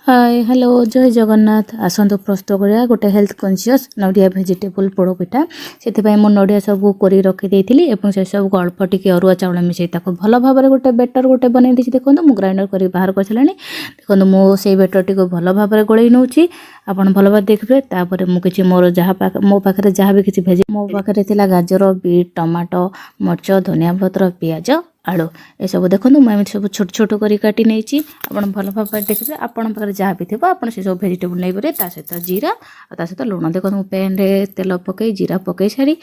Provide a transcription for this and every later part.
Hi hello जय जगन्नाथ आसतु प्रस्तुत करिया गोटे हेल्थ कॉन्शियस नडिया वेजिटेबल पोड़ पिठा से मु नडिया सब करी रखी देइथिली एवं से सब अल्प टिके अरुआ चाउल मिसई ताको भल भाव में गोटे बेटर गोटे बनई देछि। देखो मु ग्राइंडर करी बाहर कर छलानी। देखो मु से बेटर टी भल भाव में गोळई नउछि। आपण भल भाव देखबे। तापर मु किछि मोर जहा मो पाखरे जहा भी किछि भेज मो पाखरे थिला गाजर बीट टमाटो मर्च धनिया पत्र पियाज आलू ये सब देखो मुझे सब छोट छोट कर काटी नहीं आप भल भाव देखिए। आपण पाखे जहाँ भी थी आप सब भेजिटेबल नहीं पारे सहित जीरा और सहित लुण देखो मु पैन रे तेल पकई जीरा पकई सारी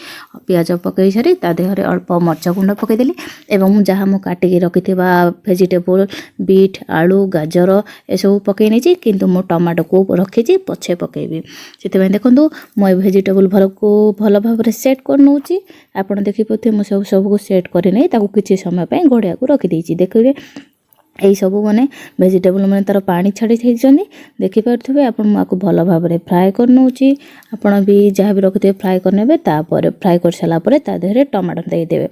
पियाज पकई सारी देहरे अल्प मर्च गुंड पकईदेली एवं जहाँ मुझे काटिकी रखि भेजिटेबल बीट आलू गाजर ये सब पकई नहीं किंतु मु टमाटो को रखी पछे पकईबी से देखो मुझे भेजिटेबल भल भाव में सेट कर नौची। आप देखिए मुझे सबको सेट करनी किसी समय घोड़िया को रखी देछि। देखिए यही सब माने भेजिटेबल मैंने तार पानी छाड़ी देखिपे आप भल भाव में फ्राए कर नौची। आपड़ भी जहाँ भी रखिथे फ्राए करने तापर फ्राए कर सारापर देहरे टमाटो देदेवे।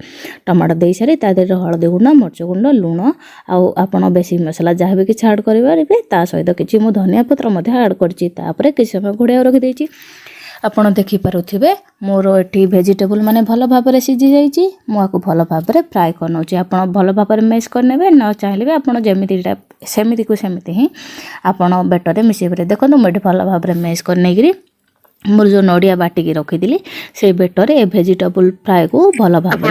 टमाटो दे सारी देहरे हलदी गुंड मर्च गुंड लुण आपड़ बेसी मसला जहाँ भी किसी आड करेंगे सहित किसी मु धनिया पत्र आड कर किसी समय घोड़िया रखी देछि। आपण देखिपे मोर ये भेजिटेबल माने भल भाव में सीझी जाइए। मुझे भल भाव में फ्राए कर नौची। आप भल भाव में मेश करने न चाहिए आप जमीटा सेमती को सेमती ही आपड़ बेटर मिसेबे। देखो मुझे भल भाव में मेश कर मोर जो नडिया बाटिकी रखी से बेटर ए भेजिटेबल फ्राए को भल भाव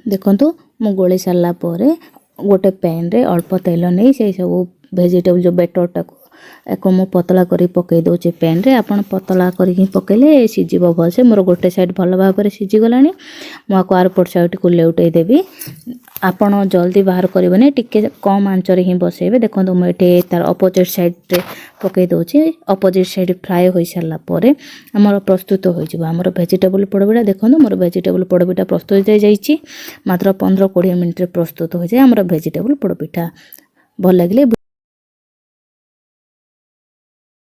देखु मु गोली सारा गोटे पैन रे अल्प तेल नहीं से सब भेजिटेबल जो बेटरटा को मु पतला करी पकई दौचे पैन रे। आपन पतला करी पकेले सीझिब भलसे। मोर गोटे साइड भल भाव में सीझी गलानी। मुझे आर पट साइड को लेउटई देवी। आपन जल्दी बाहर करबे टिके कम आंचर ही बसेबे। देखो मुझे तार अपोजिट साइड रे पकई दौचे। अपोजिट साइड फ्राए हो सारा पर आमर प्रस्तुत हो आमर भेजिटेबल पोड़पिठा। देखो मोर भेजिटेबल पोड़पिठा प्रस्तुत हो जाइए। मात्र 15-20 मिनट प्रस्तुत हो जाए आमर भेजिटेबल पोड़पिठा। भल लगे